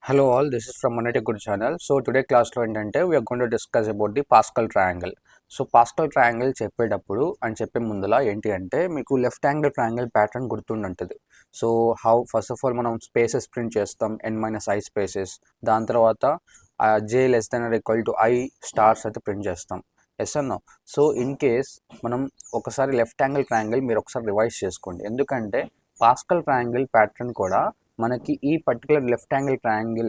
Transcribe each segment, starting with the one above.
Hello all, this is from Monetary Good channel. So today class లో ఏంటంటే we are going to discuss about the Pascal triangle. So Pascal triangle చెప్పేటప్పుడు అని చెప్పే ముందులా ఏంటి అంటే మీకు లెఫ్ట్ యాంగిల్ ట్రయాంగిల్ ప్యాటర్న్ గుర్తుంటుంది. సో ఫస్ట్ ఆఫ్ ఆల్ మనం స్పేసెస్ ప్రింట్ చేస్తాం n-i స్పేసెస్, దాని తర్వాత j less than or equal to i stars అయితే ప్రింట్ చేస్తాం. ఎస్ అన్నో. సో ఇన్ కేస్ మనం ఒకసారి లెఫ్ట్ యాంగిల్ ట్రయాంగిల్ మీరు ఒకసారి రివైజ్ చేసుకోండి, ఎందుకంటే పాస్కల్ ట్రయాంగిల్ ప్యాటర్న్ కూడా మనకి ఈ పర్టికులర్ లెఫ్ట్ యాంగిల్ ట్రయాంగిల్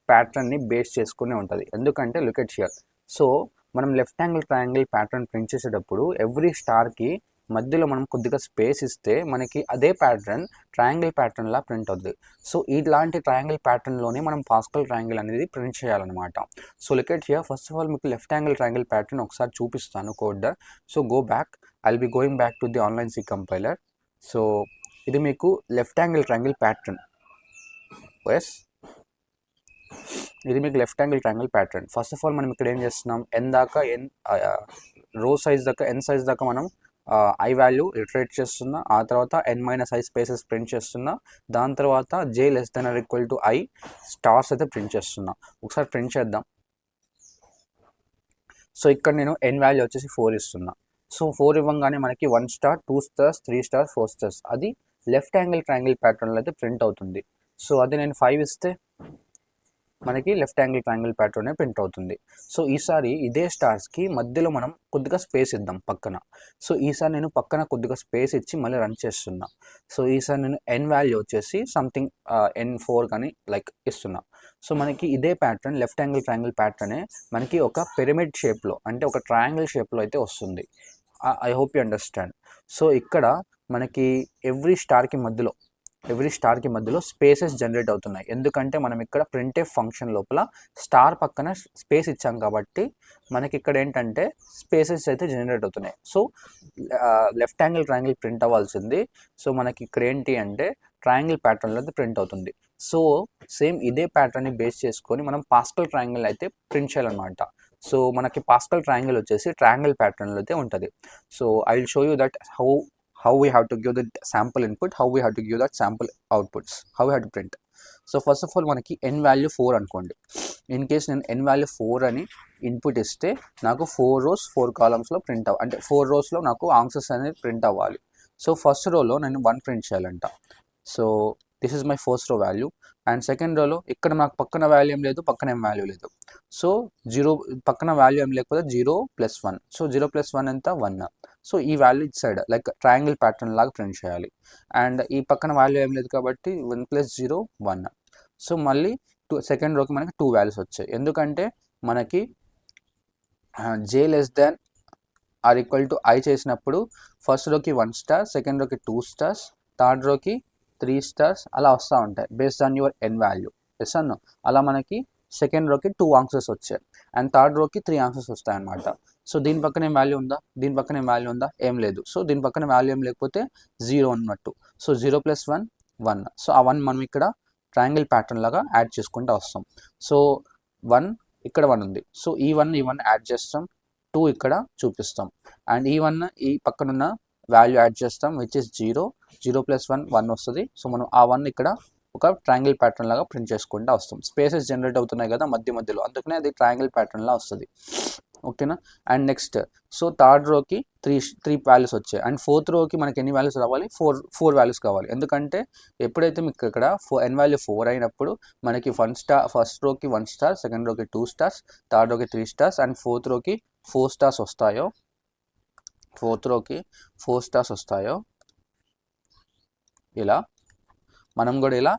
ప్యాటర్న్ని బేస్ చేసుకునే ఉంటుంది. ఎందుకంటే లుక్ ఎట్ హియర్. సో మనం left angle triangle pattern print చేసేటప్పుడు ఎవ్రీ స్టార్కి మధ్యలో మనం కొద్దిగా స్పేస్ ఇస్తే మనకి అదే ప్యాటర్న్ ట్రయాంగిల్ ప్యాటర్న్లా ప్రింట్ అవుతుంది. సో ఇలాంటి ట్రయాంగిల్ ప్యాటర్న్లోనే మనం పాస్కల్ ట్రయాంగిల్ అనేది ప్రింట్ చేయాలన్నమాట. So look at here. First of all మీకు లెఫ్ట్ యాంగిల్ ట్రయాంగిల్ ప్యాటర్న్ ఒకసారి చూపిస్తాను code. So go back, I'll be going back to the online C compiler. So ఇది మీకు left angle triangle pattern. Yes, ఇది మీకు left angle triangle pattern. First of all మనం ఇక్కడ ఏం చేస్తున్నాం, ఎన్ దాకా రో సైజ్ దాకా ఎన్ సైజ్ దాకా మనం ఐ వాల్యూ ఇటరేట్ చేస్తున్నా, ఆ తర్వాత n-i స్పేసెస్ ప్రింట్ చేస్తున్నా, దాని తర్వాత j less than or equal to i stars అయితే ప్రింట్ చేస్తున్నా. ఒకసారి ప్రింట్ చేద్దాం. సో ఇక్కడ నేను n వాల్యూ వచ్చేసి 4 ఇస్తున్నా. సో 4 ఇవ్వగానే మనకి 1 స్టార్, 2 స్టార్స్, 3 స్టార్స్, 4 స్టార్స్ అది లెఫ్ట్ యాంగిల్ ట్రయాంగిల్ ప్యాటర్న్లో అయితే ప్రింట్ అవుతుంది. సో అది నేను 5 ఇస్తే మనకి left angle triangle pattern print అవుతుంది. సో ఈసారి ఇదే స్టార్స్కి మధ్యలో మనం కొద్దిగా స్పేస్ ఇద్దాం పక్కన. సో ఈసారి నేను పక్కన కొద్దిగా స్పేస్ ఇచ్చి మళ్ళీ రన్ చేస్తున్నా. సో ఈసారి నేను n వాల్యూ వచ్చేసి సంథింగ్ n4 కానీ లైక్ ఇస్తున్నా. సో మనకి ఇదే ప్యాటర్న్ లెఫ్ట్ యాంగిల్ ట్రయాంగిల్ ప్యాటర్నే మనకి ఒక పిరమిడ్ షేప్లో, అంటే ఒక ట్రయాంగిల్ షేప్లో అయితే వస్తుంది. I hope you understand. So ఇక్కడ మనకి ఎవ్రీ స్టార్కి మధ్యలో స్పేసెస్ జనరేట్ అవుతున్నాయి, ఎందుకంటే మనం ఇక్కడ ప్రింట్ఎఫ్ ఫంక్షన్ లోపల స్టార్ పక్కన స్పేస్ ఇచ్చాం కాబట్టి మనకి ఇక్కడ ఏంటంటే స్పేసెస్ అయితే జనరేట్ అవుతున్నాయి. So left angle triangle print అవ్వాల్సింది. సో మనకి ఇక్కడ ఏంటి అంటే ట్రయాంగిల్ ప్యాటర్న్లో అయితే ప్రింట్ అవుతుంది. సో సేమ్ ఇదే ప్యాటర్న్ని బేస్ చేసుకొని మనం పాస్కల్ ట్రయాంగిల్ అయితే ప్రింట్ చేయాలన్నమాట. సో మనకి పాస్కల్ ట్రయాంగిల్ వచ్చేసి ట్రయాంగిల్ ప్యాటర్న్లో అయితే ఉంటుంది. So I will show you that how we have to give the sample input, how we have to give that sample outputs, how we have to print. So first of all మనకి n value 4 అనుకోండి. In case నేను n value 4 అని input ఇస్తే నాకు 4 rows 4 columnsలో print అంటే 4 rowsలో నాకు answers అనేది print అవ్వాలి. సో ఫస్ట్ రోలో నేను 1 ప్రింట్ చేయాలంట. So this is my first row value. And second రోలో ఇక్కడ నాకు పక్కన వాల్యూ ఏం లేదు, పక్కన ఏం వాల్యూ లేదు. సో 0 పక్కన వాల్యూ ఏం లేకపోతే 0 + 1. సో 0 + 1 ఎంత 1. సో ఈ value it side like triangle pattern లాగా ప్రింట్ చేయాలి. అండ్ ఈ పక్కన వాల్యూ ఏం లేదు కాబట్టి 1 + 0 1. సో మళ్ళీ సెకండ్ రోకి మనకి 2 వాల్యూస్ వచ్చాయి, ఎందుకంటే మనకి j less than or equal to i చేసినప్పుడు ఫస్ట్ రోకి 1 స్టార్, సెకండ్ రోకి 2 స్టార్స్, థర్డ్ రోకి 3 స్టార్స్ అలా వస్తూ ఉంటాయి based on your n value. Yes అన్నో. అలా మనకి సెకండ్ రోకి 2 ఆన్సర్స్ వచ్చాయి అండ్ థర్డ్ రోకి 3 ఆన్సర్స్ వస్తాయి అన్నమాట. సో దీని పక్కన ఏం వాల్యూ ఉందా, దీని పక్కన ఏం వాల్యూ ఉందా, ఏం లేదు. సో దీని పక్కన వాల్యూ ఏం లేకపోతే 0 అన్నట్టు. సో 0 + 1 1. సో ఆ 1 మనం ఇక్కడ ట్రయాంగిల్ ప్యాటర్న్ లాగా యాడ్ చేసుకుంటూ వస్తాం. సో 1 ఇక్కడ 1 ఉంది. సో ఈ 1 యాడ్ చేస్తాం, 2 ఇక్కడ చూపిస్తాం, అండ్ ఈ 1 ఈ పక్కనున్న వాల్యూ యాడ్ చేస్తాం విచ్ ఇస్ 0 + 1 1 వస్తుంది. సో మనం ఆ 1 ఇక్కడ ఒక ట్రయాంగిల్ ప్యాటర్న్ లాగా ప్రింట్ చేసుకుంటూ వస్తాం. స్పేసెస్ జనరేట్ అవుతున్నాయి కదా మధ్యలో, అందుకనే అది ట్రయాంగిల్ ప్యాటర్న్ లా వస్తుంది. ఓకేనా. అండ్ నెక్స్ట్ సో థర్డ్ రోకి 3 వాల్యూస్ వచ్చాయి అండ్ ఫోర్త్ రోకి మనకి ఎన్ని వాల్యూస్ రావాలి, 4 వాల్యూస్ కావాలి. ఎందుకంటే ఎప్పుడైతే మీకు ఇక్కడ n వాల్యూ 4 అయినప్పుడు మనకి ఫస్ట్ రోకి 1 స్టార్, సెకండ్ రోకి 2 స్టార్స్, థర్డ్ రోకి 3 స్టార్స్ అండ్ ఫోర్త్ రోకి 4 స్టార్స్ వస్తాయో ఇలా మనం కూడా ఇలా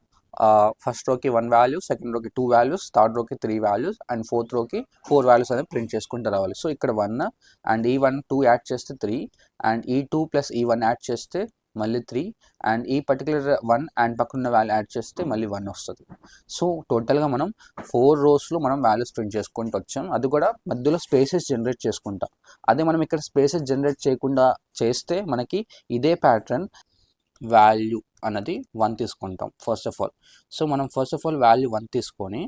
ఫస్ట్ రోకి 1 వాల్యూ, సెకండ్ రోకి 2 వాల్యూస్, థర్డ్ రోకి 3 వాల్యూస్ అండ్ ఫోర్త్ రోకి 4 వాల్యూస్ అనేది ప్రింట్ చేసుకుంటూ రావాలి. సో ఇక్కడ 1 అండ్ ఈ 1 2 యాడ్ చేస్తే 3 అండ్ ఈ 2 + ఈ 1 యాడ్ చేస్తే మళ్ళీ 3 అండ్ ఈ పర్టికులర్ 1 అండ్ పక్కన వాల్యూ యాడ్ చేస్తే మళ్ళీ 1 వస్తుంది. సో టోటల్గా మనం 4 రోస్లో మనం వాల్యూస్ ప్రింట్ చేసుకుంటూ వచ్చాం, అది కూడా మధ్యలో స్పేసెస్ జనరేట్ చేసుకుంటాం. అదే మనం ఇక్కడ స్పేసెస్ జనరేట్ చేయకుండా చేస్తే మనకి ఇదే ప్యాటర్న్ వాల్యూ అన్నది 1 తీసుకుంటాం ఫస్ట్ ఆఫ్ ఆల్. సో మనం ఫస్ట్ ఆఫ్ ఆల్ వాల్యూ 1 తీసుకొని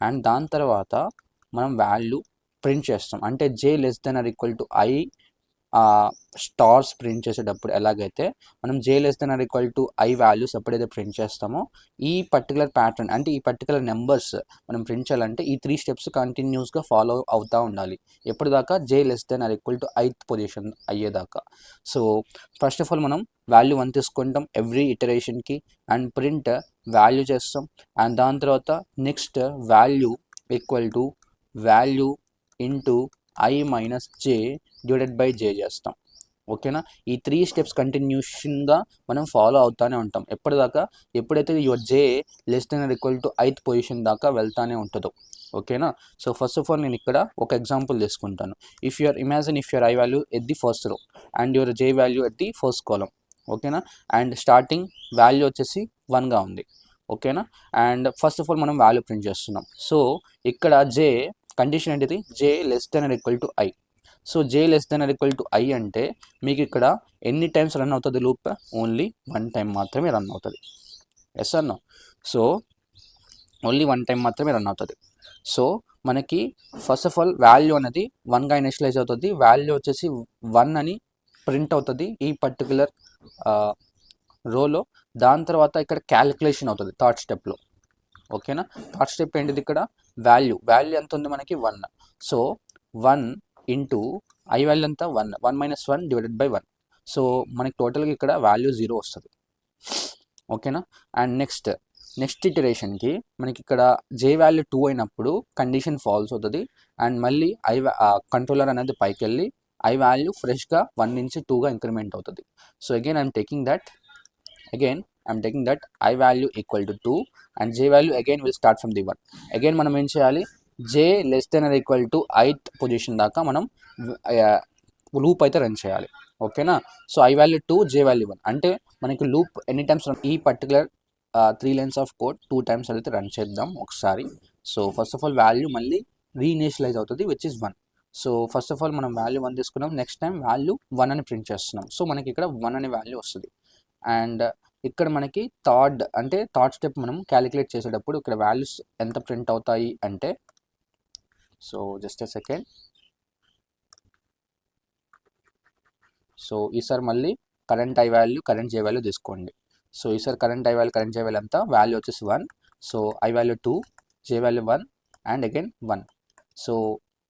అండ్ దాని తర్వాత మనం వాల్యూ ప్రింట్ చేస్తాం, అంటే j less than or equal to i stars print చేసేటప్పుడు ఎలాగైతే మనం j less than or equal to i values ఎప్పుడైతే ప్రింట్ చేస్తామో ఈ పర్టికులర్ ప్యాటర్న్ అంటే ఈ పర్టికులర్ నెంబర్స్ మనం ప్రింట్ చేయాలంటే ఈ 3 స్టెప్స్ కంటిన్యూస్గా ఫాలో అవుతూ ఉండాలి ఎప్పుడు దాకా j less than or equal to ith position అయ్యేదాకా. సో ఫస్ట్ ఆఫ్ ఆల్ మనం వాల్యూ 1 తీసుకుంటాం ఎవ్రీ ఇటరేషన్కి అండ్ ప్రింట్ వాల్యూ చేస్తాం అండ్ దాని తర్వాత next value equal to value into i minus j divided by j చేస్తాం. ఓకేనా, ఈ 3 స్టెప్స్ కంటిన్యూషన్గా మనం ఫాలో అవుతూనే ఉంటాం ఎప్పటిదాకా ఎప్పుడైతే your j less than or equal to ith position దాకా వెళ్తానే ఉంటుందో. ఓకేనా, సో ఫస్ట్ ఆఫ్ ఆల్ నేను ఇక్కడ ఒక ఎగ్జాంపుల్ తీసుకుంటాను. If your i value at the first row and your j value at the first column. ఓకేనా, అండ్ స్టార్టింగ్ వాల్యూ వచ్చేసి 1గా ఉంది. ఓకేనా, అండ్ ఫస్ట్ ఆఫ్ ఆల్ మనం వాల్యూ ప్రింట్ చేస్తున్నాం. సో ఇక్కడ జే కండిషన్ ఏంటిది, j less than or equal to i. So j less than or equal to i అంటే మీకు ఇక్కడ ఎన్ని టైమ్స్ రన్ అవుతుంది లూప్, ఓన్లీ 1 టైం మాత్రమే రన్ అవుతుంది. Yes or no? So only 1 time మాత్రమే రన్ అవుతుంది. సో మనకి ఫస్ట్ ఆఫ్ ఆల్ వాల్యూ అనేది 1గా ఇనిషియలైజ్ అవుతుంది, వాల్యూ వచ్చేసి 1 అని ప్రింట్ అవుతుంది ఈ పర్టికులర్ రోలో. దాని తర్వాత ఇక్కడ క్యాలిక్యులేషన్ అవుతుంది థర్డ్ స్టెప్లో. ఓకేనా, థర్డ్ స్టెప్ ఏంటిది, ఇక్కడ వాల్యూ ఎంత ఉంది మనకి 1. సో 1 ఇంటూ ఐ వాల్యూ అంతా 1 మైనస్ 1 డివైడెడ్ బై 1. సో మనకి టోటల్గా ఇక్కడ వాల్యూ 0 వస్తుంది. ఓకేనా, అండ్ నెక్స్ట్ ఇటరేషన్కి మనకి ఇక్కడ జే వాల్యూ 2 అయినప్పుడు కండిషన్ ఫాల్స్ అవుతుంది అండ్ మళ్ళీ కంట్రోలర్ అనేది పైకి వెళ్ళి ఐ వాల్యూ ఫ్రెష్గా 1 నుంచి 2గా ఇంక్రిమెంట్ అవుతుంది. So again I'm taking that i value equal to 2 and j value again will start from the 1. Again మనం ఏం చేయాలి, j less than or equal to ith position దాకా మనం లూప్ అయితే రన్ చేయాలి. ఓకేనా, so i value 2 j value 1 అంటే మనకి లూప్ ఎన్ని టైమ్స్ ఈ particular 3 lines of code 2 times అయితే రన్ చేద్దాం ఒకసారి. So first of all value మళ్ళీ రీఇనిషియలైజ్ అవుతుంది which is 1. So first of all మనం వాల్యూ 1 తీసుకున్నాం, నెక్స్ట్ టైం వాల్యూ 1 అని ప్రింట్ చేస్తున్నాం. సో మనకి ఇక్కడ 1 అనే వాల్యూ వస్తుంది. అండ్ ఇక్కడ మనకి థర్డ్ స్టెప్ మనం క్యాలిక్యులేట్ చేసేటప్పుడు ఇక్కడ వాల్యూస్ ఎంత ప్రింట్ అవుతాయి అంటే, so just a second. So ఈసారి మళ్ళీ current i value current J value తీసుకోండి. సో ఈసారి current i value current J value అంతా వాల్యూ వచ్చేసి 1. So i value 2 j value 1 and again 1. So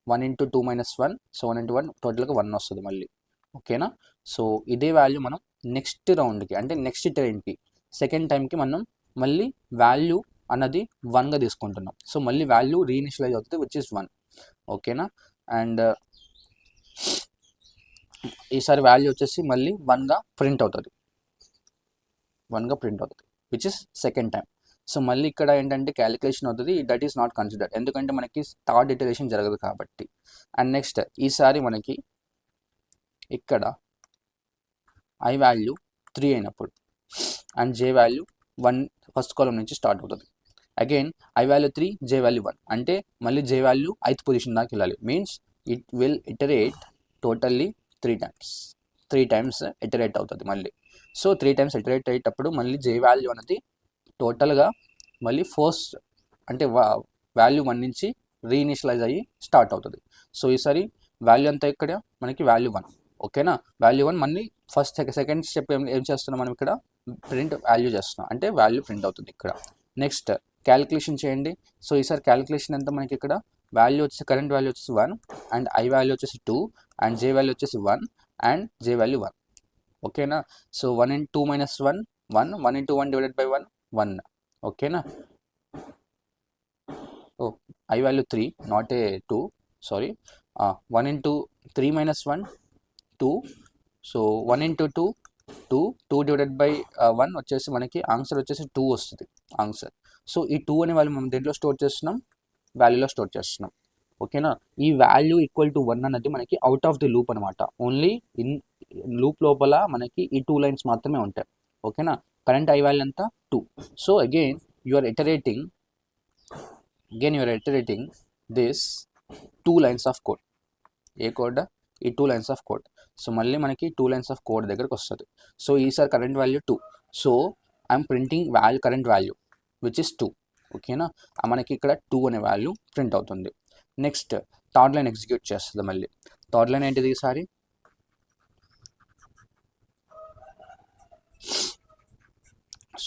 1 into 2 minus 1, so 1 into 1 టోటల్గా 1 వస్తుంది మళ్ళీ. ఓకేనా, సో ఇదే వాల్యూ మనం నెక్స్ట్ రౌండ్కి అంటే నెక్స్ట్ టైంకి సెకండ్ టైంకి మనం మళ్ళీ వాల్యూ అన్నది 1గా తీసుకుంటున్నాం. సో మళ్ళీ వాల్యూ రీఇనిషియలైజ్ అవుతుంది విచ్ ఇస్ 1. ఓకేనా, అండ్ ఈసారి వాల్యూ వచ్చేసి మళ్ళీ 1గా ప్రింట్ అవుతుంది which is second time. So మళ్ళీ ఇక్కడ ఏంటంటే క్యాలిక్యులేషన్ అవుతుంది, దట్ ఈస్ నాట్ కన్సిడర్డ్ ఎందుకంటే మనకి థర్డ్ ఇటరేషన్ జరగదు కాబట్టి. అండ్ నెక్స్ట్ ఈసారి మనకి ఇక్కడ ఐ వాల్యూ 3 అయినప్పుడు అండ్ జే వాల్యూ 1 ఫస్ట్ కాలం నుంచి స్టార్ట్ అవుతుంది. Again I value 3 J value 1 అంటే మళ్ళీ జే వాల్యూ 8th పొజిషన్ దాకా వెళ్ళాలి. Means it will iterate totally 3 times iterate అవుతుంది మళ్ళీ. సో 3 టైమ్స్ ఇటరేట్ అయ్యేటప్పుడు మళ్ళీ జే వాల్యూ అనేది టోటల్గా మళ్ళీ ఫస్ట్ అంటే వాల్యూ 1 నుంచి రీఇనిషియలైజ్ అయ్యి స్టార్ట్ అవుతుంది. సో ఈసారి వాల్యూ అంతా ఇక్కడ మనకి వాల్యూ 1. ఓకేనా, వాల్యూ 1 మళ్ళీ సెకండ్ స్టెప్ ఏం చేస్తున్నాం మనం ఇక్కడ ప్రింట్ వాల్యూ చేస్తున్నాం అంటే వాల్యూ ప్రింట్ అవుతుంది ఇక్కడ. నెక్స్ట్ క్యాలిక్యులేషన్ చేయండి. సో ఈసారి క్యాలిక్యులేషన్ ఎంత మనకి ఇక్కడ వాల్యూ వచ్చేసి కరెంట్ వాల్యూ వచ్చేసి 1 అండ్ ఐ వాల్యూ వచ్చేసి 2 అండ్ జే వాల్యూ వచ్చేసి 1 అండ్ జే వాల్యూ 1. ఓకేనా, so 1 into 2 minus 1 1 into 1 divided by 1. ఓకేనా, oh i value 3 not a 2 sorry. 1 into 3 minus 1 2. So 1 into 2 divided by 1 వచ్చేసి మనకి ఆన్సర్ వచ్చేసి 2 వస్తుంది ఆన్సర్. సో ఈ 2 అనే వాల్యూ మనం దేంట్లో స్టోర్ చేస్తున్నాం, వాల్యూలో స్టోర్ చేస్తున్నాం. ఓకేనా, ఈ వాల్యూ ఈక్వల్ టు 1 అన్నది మనకి అవుట్ ఆఫ్ ది లూప్ అనమాట. ఓన్లీ ఇన్ లూప్ లోపల మనకి ఈ 2 లైన్స్ మాత్రమే ఉంటాయి. ఓకేనా, కరెంట్ ఐ వాల్యూ అంతా 2. So again you are iterating this 2 lines of code. ఏ కోడ్, ఈ 2 లైన్స్ ఆఫ్ కోడ్. సో మళ్ళీ మనకి 2 లైన్స్ ఆఫ్ కోడ్ దగ్గరకు వస్తుంది. సో ఈసారి current value 2. So I'm printing current value which is 2. ఓకేనా, మనకి ఇక్కడ 2 అనే వాల్యూ ప్రింట్ అవుతుంది. నెక్స్ట్ థర్డ్ లైన్ ఎగ్జిక్యూట్ చేస్తుంది. మళ్ళీ థర్డ్ లైన్ ఏంటిది ఈసారి,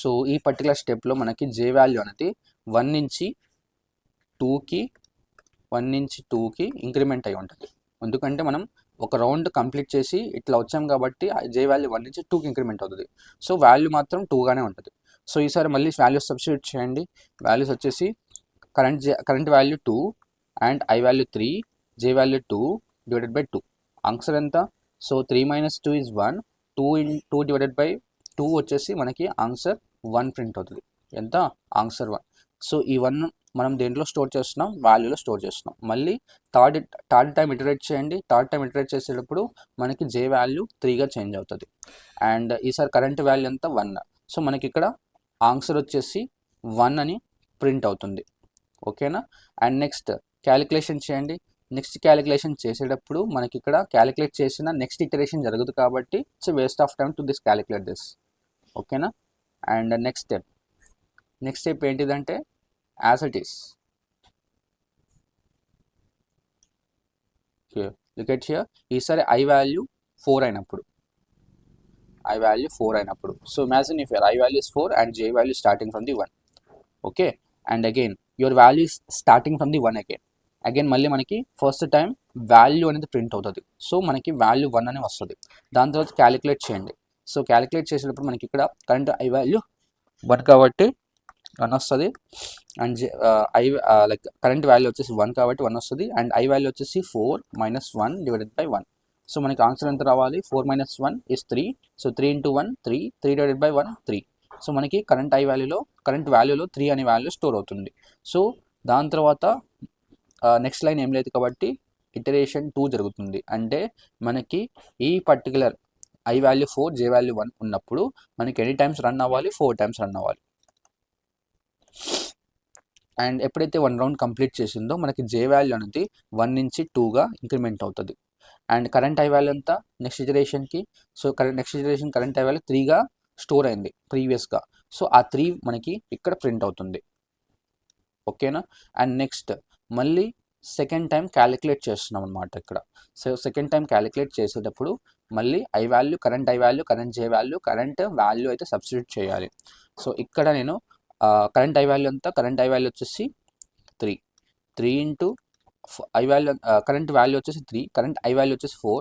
సో ఈ పర్టికులర్ స్టెప్లో మనకి జే వాల్యూ అనేది 1 నుంచి 2కి 1 నుంచి 2కి ఇంక్రిమెంట్ అయి ఉంటుంది. ఎందుకంటే మనం ఒక రౌండ్ కంప్లీట్ చేసి ఇట్లా వచ్చాం కాబట్టి జే వాల్యూ 1 నుంచి 2కి ఇంక్రిమెంట్ అవుతుంది. సో వాల్యూ మాత్రం 2గానే ఉంటుంది. సో ఈసారి మళ్ళీ వాల్యూస్ సబ్స్టిట్యూట్ చేయండి. వాల్యూస్ వచ్చేసి current value 2 and I value 3, J value 2 divided by 2. Answer ఎంత? సో 3 - 2 is 1, 2 డివైడెడ్ బై 2 వచ్చేసి మనకి ఆన్సర్ 1 ప్రింట్ అవుతుంది. ఎంత? ఆన్సర్ 1. సో ఈ 1 మనం దేంట్లో స్టోర్ చేస్తున్నాం? వాల్యూలో స్టోర్ చేస్తున్నాం. మళ్ళీ థర్డ్ టైం ఇటరేట్ చేయండి. థర్డ్ టైం ఇటరేట్ చేసేటప్పుడు మనకి జే వాల్యూ 3గా చేంజ్ అవుతుంది. అండ్ ఈసారి కరెంట్ వాల్యూ ఎంత? 1. సో మనకి ఇక్కడ ఆన్సర్ వచ్చేసి 1 అని ప్రింట్ అవుతుంది. ఓకేనా? అండ్ నెక్స్ట్ క్యాలిక్యులేషన్ చేయండి. నెక్స్ట్ క్యాలిక్యులేషన్ చేసేటప్పుడు మనకి ఇక్కడ క్యాలిక్యులేట్ చేసిన నెక్స్ట్ ఇటరేషన్ జరుగుతుంది కాబట్టి it's waste of time to this calculate this. ఓకేనా? అండ్ నెక్స్ట్ స్టెప్ ఏంటిదంటే as it is. Look at here. ఈసారి ఐ వాల్యూ 4 అయినప్పుడు so imagine if I value is 4 and j value starting from the 1. Okay. And again your value is starting from the 1 again మళ్ళీ మనకి first time value అనేది print అవుతుంది. So మనకి value 1 అని వస్తుంది. దాని తర్వాత క్యాలిక్యులేట్ చేయండి. సో క్యాలిక్యులేట్ చేసేటప్పుడు మనకి ఇక్కడ కరెంట్ ఐ వాల్యూ 1 కాబట్టి 1 వస్తుంది. అండ్ లైక్ కరెంట్ వాల్యూ వచ్చేసి 1 కాబట్టి 1 వస్తుంది. అండ్ ఐ వాల్యూ వచ్చేసి 4 - 1 డివైడెడ్ బై 1. సో మనకి ఆన్సర్ ఎంత రావాలి? 4 - 1 is 3. So 3 × 1 3, 3 divided by 1 3. So మనకి కరెంట్ వాల్యూలో 3 అనే వాల్యూ స్టోర్ అవుతుంది. సో దాని తర్వాత నెక్స్ట్ లైన్ ఏం లేదు కాబట్టి ఇటరేషన్ 2 జరుగుతుంది. అంటే మనకి ఈ particular I value 4, J value 1 ఉన్నప్పుడు మనకి ఎన్ని టైమ్స్ రన్ అవ్వాలి? 4 టైమ్స్ రన్ అవ్వాలి. అండ్ ఎప్పుడైతే 1 రౌండ్ కంప్లీట్ చేసిందో మనకి జే వాల్యూ అనేది 1 నుంచి 2గా ఇంక్రిమెంట్ అవుతుంది. అండ్ కరెంట్ ఐ వాల్యూ అంతా నెక్స్ట్ ఇటరేషన్కి. So next iteration current i value 3గా స్టోర్ అయింది ప్రీవియస్గా. సో ఆ 3 మనకి ఇక్కడ ప్రింట్ అవుతుంది. ఓకేనా? అండ్ నెక్స్ట్ మళ్ళీ సెకండ్ టైం క్యాలిక్యులేట్ చేస్తున్నాం అనమాట ఇక్కడ. సో సెకండ్ టైం క్యాలిక్యులేట్ చేసేటప్పుడు మళ్ళీ కరెంట్ జే వాల్యూ అయితే సబ్స్టిట్యూట్ చేయాలి. సో ఇక్కడ నేను కరెంట్ ఐ వాల్యూ అంతా కరెంట్ ఐ వాల్యూ వచ్చేసి 3 into I value current value వచ్చేసి 3, కరెంట్ ఐ వాల్యూ వచ్చేసి 4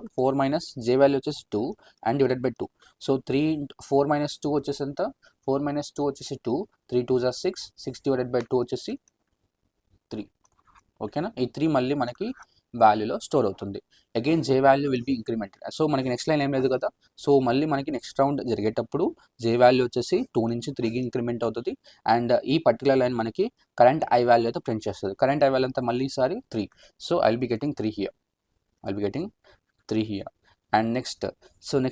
- జే వాల్యూ వచ్చేసి 2 అండ్ డివైడెడ్ బై 2. సో 4 - 2 వచ్చేసి ఎంత? 4 - 2 వచ్చేసి 2, 3 2 are 6, 6 డివైడెడ్ బై 2 వచ్చేసి 3. ఓకేనా? ఈ 3 మళ్ళీ మనకి వాల్యూలో స్టోర్ అవుతుంది. Again J value will be incremented. So మనకి నెక్స్ట్ లైన్ ఏం లేదు కదా. సో మళ్ళీ మనకి నెక్స్ట్ రౌండ్ జరిగేటప్పుడు జే వాల్యూ వచ్చేసి 2 నుంచి 3కి ఇంక్రిమెంట్ అవుతుంది. అండ్ ఈ పర్టికులర్ లైన్ మనకి కరెంట్ ఐ వాల్యూ అయితే ప్రింట్ చేస్తుంది. కరెంట్ ఐ వాల్యూ అంతా మళ్ళీ ఈసారి 3. So I will be getting 3 here. And next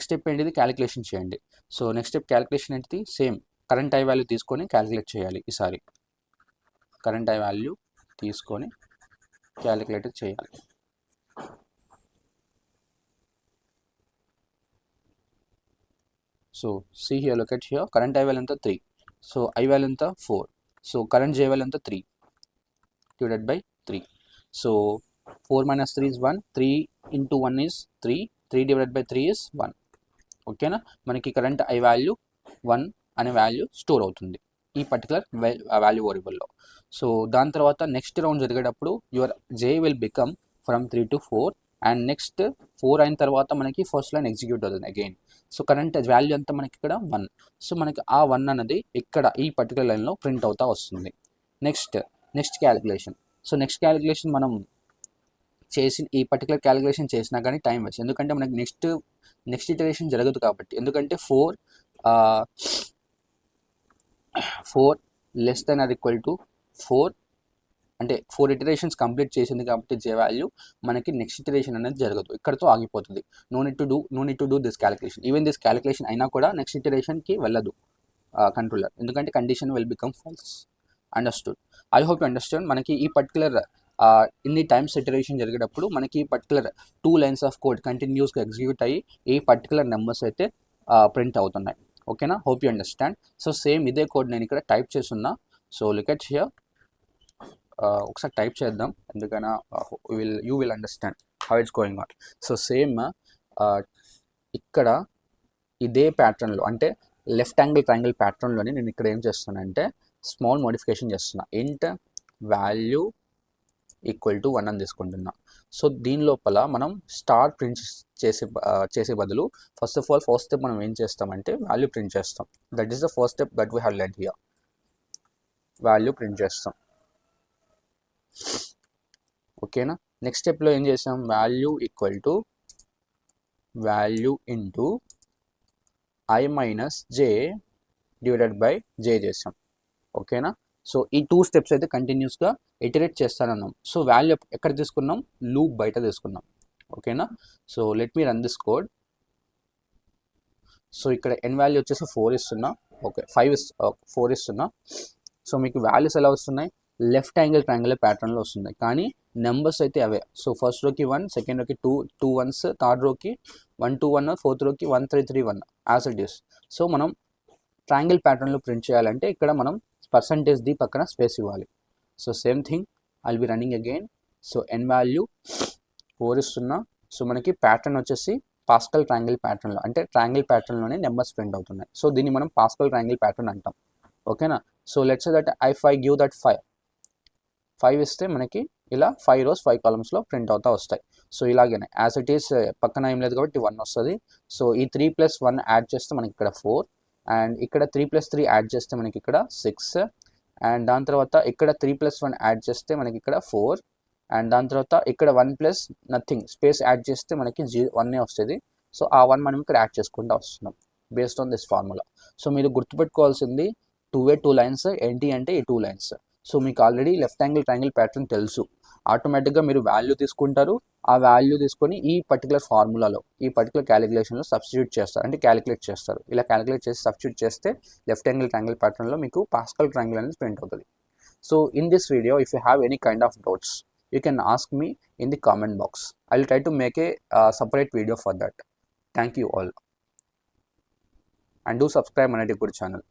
step ఏంటిది? క్యాలిక్యులేషన్ చేయండి. సో నెక్స్ట్ స్టెప్ క్యాలిక్యులేషన్ ఏంటిది? సేమ్ కరెంట్ ఐ వాల్యూ తీసుకొని క్యాలిక్యులేట్ చేయాలి. ఈసారి కరెంట్ ఐ వాల్యూ తీసుకొని క్యాలిక్యులేట్ చేయాలి. So see here, look at here, current i value ఎంత? 3. So i value ఎంత? 4. సో కరెంట్ జే వాల్యూ ఎంత? 3 divided by 3. So 4 - 3 is 1, 3 into 1 is 3, 3 divided by 3 is 1. ఓకేనా? మనకి కరెంట్ ఐ వాల్యూ 1 అనే value store అవుతుంది ఈ పర్టికులర్ వాల్యూ వేరియబుల్లో. సో దాని తర్వాత నెక్స్ట్ రౌండ్ జరిగేటప్పుడు your J will become from 3 to 4. And next 4 అయిన తర్వాత మనకి ఫస్ట్ లైన్ ఎగ్జిక్యూట్ అవుతుంది అగైన్. సో కరెంట్ వాల్యూ అంతా మనకి ఇక్కడ 1. సో మనకి ఆ 1 అనేది ఇక్కడ ఈ పర్టికులర్ లైన్లో ప్రింట్ అవుతా వస్తుంది. Next calculation. So next calculation మనం చేసి ఈ పర్టికులర్ క్యాలిక్యులేషన్ చేసినా కానీ టైం వేస్ట్. ఎందుకంటే మనకి నెక్స్ట్ ఇటరేషన్ జరగదు కాబట్టి. ఎందుకంటే 4 less than or equal to 4 అంటే 4 ఇటరేషన్స్ కంప్లీట్ చేసింది కాబట్టి జే వాల్యూ మనకి నెక్స్ట్ ఇటరేషన్ అనేది జరగదు, ఇక్కడతో ఆగిపోతుంది. No need to do this calculation. Even this calculation అయినా కూడా నెక్స్ట్ ఇటరేషన్కి వెళ్ళదు కంట్రోలర్, ఎందుకంటే condition will become false. Understood? I hope you understand. మనకి ఈ పర్టికులర్ ఇన్ని టైమ్స్ ఇటరేషన్ జరిగేటప్పుడు మనకి ఈ పర్టికులర్ 2 lines ఆఫ్ కోడ్ కంటిన్యూస్గా ఎగ్జిక్యూట్ అయ్యి ఈ పర్టికులర్ నెంబర్స్ అయితే ప్రింట్ అవుతున్నాయి. ఓకేనా? Hope you understand. So same ఇదే కోడ్ నేను ఇక్కడ టైప్ చేస్తున్నా. So look at here. ఒకసారి టైప్ చేద్దాం, ఎందుకైనా you will understand how it's going on. So same ఇక్కడ ఇదే ప్యాటర్న్లో అంటే లెఫ్ట్ యాంగిల్ ట్రయాంగిల్ ప్యాటర్న్లోని నేను ఇక్కడ ఏం చేస్తానంటే స్మాల్ మోడిఫికేషన్ చేస్తున్నా. ఇంట్ వాల్యూ ఈక్వల్ టు 1 అని తీసుకుంటున్నా. సో దీని లోపల మనం స్టార్ ప్రింట్ చేసే బదులు first of all first step మనం ఏం చేస్తామంటే వాల్యూ ప్రింట్ చేస్తాం. That is the first step that we have learned here. Value print చేస్తాం. ఓకేనా. నెక్స్ట్ స్టెప్లో ఏం చేసాం, value equal to value into I minus j divided by జే చేసాం. ఓకేనా. సో ఈ 2 స్టెప్స్ అయితే కంటిన్యూస్గా ఇటరేట్ చేస్తానన్నాం. సో వాల్యూ ఎక్కడ తీసుకున్నాం, లూప్ బయట తీసుకున్నాం. ఓకేనా. So let me run this code. So ఇక్కడ ఎన్ వాల్యూ వచ్చేసి 4 ఇస్తున్నా. ఓకే 4 ఇస్తున్నా. సో మీకు వాల్యూస్ ఎలా వస్తున్నాయి, లెఫ్ట్ యాంగిల్ ట్రయాంగిల్ ప్యాటర్న్లో వస్తున్నాయి, కానీ నెంబర్స్ అయితే అవే. సో ఫస్ట్ రోకి 1, సెకండ్ రోకి 2 1s, థర్డ్ రోకి 1 2 1, ఫోర్త్ రోకి 1 3 3 1 యాజ్ ఇట్ ఈస్. సో మనం ట్రయాంగిల్ ప్యాటర్న్లో ప్రింట్ చేయాలంటే ఇక్కడ మనం పర్సంటేజ్ ది పక్కన స్పేస్ ఇవ్వాలి. So same thing I'll be running again. So N value 4 ఇస్తున్నా. సో మనకి ప్యాటర్న్ వచ్చేసి పాస్కల్ ట్రయాంగిల్ ప్యాటర్న్లో, అంటే ట్రయాంగిల్ ప్యాటర్న్లోనే నెంబర్స్ ప్రింట్ అవుతున్నాయి. సో దీన్ని మనం పాస్కల్ ట్రయాంగిల్ ప్యాటర్న్ అంటాం. ఓకేనా. So let's say that I give that 5 ఇస్తే మనకి ఇలా 5 rows 5 columnsలో ప్రింట్ అవుతా వస్తాయి. సో ఇలాగనే యాజ్ ఇట్ ఈస్ పక్కన ఏం లేదు కాబట్టి 1 వస్తుంది. సో ఈ 3 + 1 యాడ్ చేస్తే మనకి ఇక్కడ 4, అండ్ ఇక్కడ 3 + 3 యాడ్ చేస్తే మనకి ఇక్కడ 6, అండ్ దాని తర్వాత ఇక్కడ 3 + 1 యాడ్ చేస్తే మనకి ఇక్కడ 4, అండ్ దాని తర్వాత ఇక్కడ 1 + నథింగ్ స్పేస్ యాడ్ చేస్తే మనకి 1 వస్తుంది. సో ఆ 1 మనం ఇక్కడ యాడ్ చేసుకుంటూ వస్తున్నాం based on this formula. So మీరు గుర్తుపెట్టుకోవాల్సింది 2 lines ఏంటి అంటే ఈ 2 lines. సో మీకు already left angle triangle pattern తెలుసు. ఆటోమేటిక్గా మీరు వాల్యూ తీసుకుంటారు. ఆ వాల్యూ తీసుకొని ఈ పర్టికులర్ ఫార్ములాలో ఈ పర్టికులర్ క్యాలిక్యులేషన్లో సబ్స్టిట్యూట్ చేస్తారు, అంటే క్యాలిక్యులేట్ చేస్తారు. ఇలా క్యాలిక్యులేట్ చేసి సబ్స్టిట్యూట్ చేస్తే లెఫ్ట్ యాంగిల్ ట్రయాంగిల్ ప్యాటర్న్లో మీకు పాస్కల్ ట్రయాంగిల్ అనేది ప్రింట్ అవుతుంది. So in this video if you have any kind of doubts you can ask me in the comment box. I will try to make a separate video for that. Thank you all, and do subscribe Money Good channel.